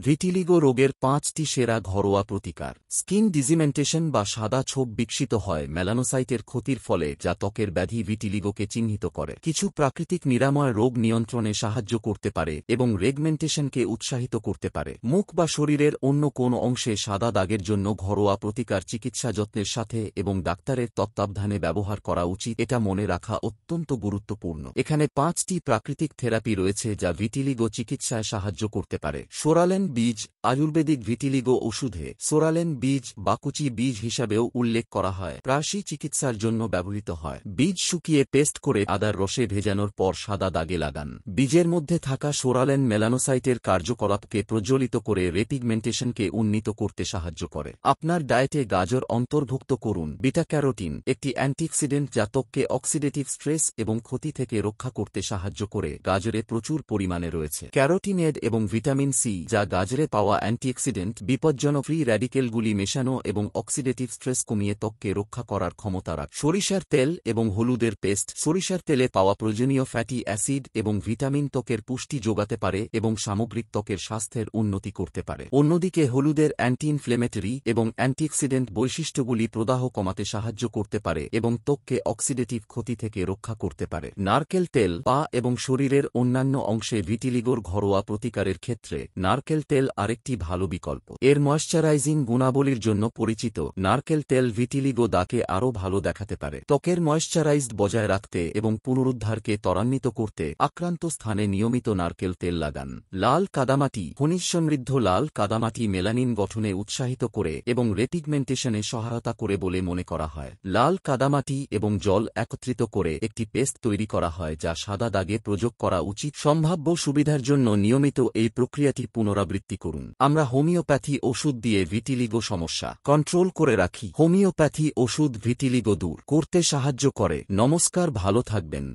Vitiligo রোগের ৫টি সেরা ঘরোয়া প্রতিকার। স্কিন ডিজিমেন্টেশন বা সাদা ছোপ বিকশিত হয় মেলানোসাইটের ক্ষতির ফলে, যা ত্বকের ব্যাধি ভিটিলিগোকে চিহ্নিত করে। কিছু প্রাকৃতিক নিরাময় রোগ নিয়ন্ত্রণে সাহায্য করতে পারে এবং রেগমেন্টেশনকে উৎসাহিত করতে পারে। মুখ বা শরীরের অন্য কোন অংশে সাদা দাগের জন্য ঘরোয়া প্রতিকার চিকিৎসা যত্নের সাথে এবং ডাক্তারের তত্ত্বাবধানে ব্যবহার করা উচিত, এটা মনে রাখা অত্যন্ত গুরুত্বপূর্ণ। এখানে ৫টি প্রাকৃতিক থেরাপি রয়েছে যা ভিটিলিগো চিকিৎসায় সাহায্য করতে পারে। সোরালেন বীজ। আয়ুর্বেদিক ভিটিলিগো ওষুধে সোরালেন বীজ বা কুচি বীজ হিসাবেও উল্লেখ করা হয়, প্রায়শই চিকিৎসার জন্য ব্যবহৃত হয়। বীজ শুকিয়ে পেস্ট করে আদার রসে ভেজানোর পর সাদা দাগে লাগান। বীজের মধ্যে থাকা সোরালেন মেলানোসাইটের কার্যকলাপকে প্রজ্বলিত করে রেপিগমেন্টেশনকে উন্নীত করতে সাহায্য করে। আপনার ডায়েটে গাজর অন্তর্ভুক্ত করুন। বিটা ক্যারোটিন একটি অ্যান্টিঅক্সিডেন্ট যা ত্বককে অক্সিডেটিভ স্ট্রেস এবং ক্ষতি থেকে রক্ষা করতে সাহায্য করে। গাজরে প্রচুর পরিমাণে রয়েছে ক্যারোটিনেড এবং ভিটামিন সি, যা গাজরে পাওয়া অ্যান্টিঅক্সিডেন্ট বিপজ্জনক ফ্রি র্যাডিকেলগুলি মেশানো এবং অক্সিডেটিভ স্ট্রেস কমিয়ে ত্বককে রক্ষা করার ক্ষমতা রাখে। সরিষার তেল এবং হলুদের পেস্ট। সরিষার তেলে পাওয়া প্রয়োজনীয় ফ্যাটি অ্যাসিড এবং ভিটামিন ত্বকের পুষ্টি যোগাতে পারে এবং সামগ্রিক ত্বকের স্বাস্থ্যের উন্নতি করতে পারে। অন্যদিকে হলুদের অ্যান্টি ইনফ্লেমেটরি এবং অ্যান্টিঅক্সিডেন্ট বৈশিষ্ট্যগুলি প্রদাহ কমাতে সাহায্য করতে পারে এবং ত্বককে অক্সিডেটিভ ক্ষতি থেকে রক্ষা করতে পারে। নারকেল তেল। পা এবং শরীরের অন্যান্য অংশে ভিটিলিগোর ঘরোয়া প্রতিকারের ক্ষেত্রে নারকেল তেল আরেকটি ভালো বিকল্প। এর ময়েশ্চারাইজিং গুণাবলীর জন্য পরিচিত, নারকেল তেল ভিটিলিগো দাগে আরও ভালো দেখাতে পারে। ত্বকের ময়েশ্চারাইজড বজায় রাখতে এবং পুনরুদ্ধারকে ত্বরান্বিত করতে আক্রান্ত স্থানে নিয়মিত নারকেল তেল লাগান। লাল কাদামাটি। খনিজ সমৃদ্ধ লাল কাদামাটি মেলানিন গঠনে উৎসাহিত করে এবং রেপিগমেন্টেশনে সহায়তা করে বলে মনে করা হয়। লাল কাদামাটি এবং জল একত্রিত করে একটি পেস্ট তৈরি করা হয়, যা সাদা দাগে প্রয়োগ করা উচিত। সম্ভাব্য সুবিধার জন্য নিয়মিত এই প্রক্রিয়াটি পুনরাবৃত্তি করুন। আমরা হোমিওপ্যাথি ওষুধ দিয়ে ভিটিলিগো সমস্যা কন্ট্রোল করে রাখি। হোমিওপ্যাথি ওষুধ ভিটিলিগো দূর করতে সাহায্য করে। নমস্কার, ভালো থাকবেন।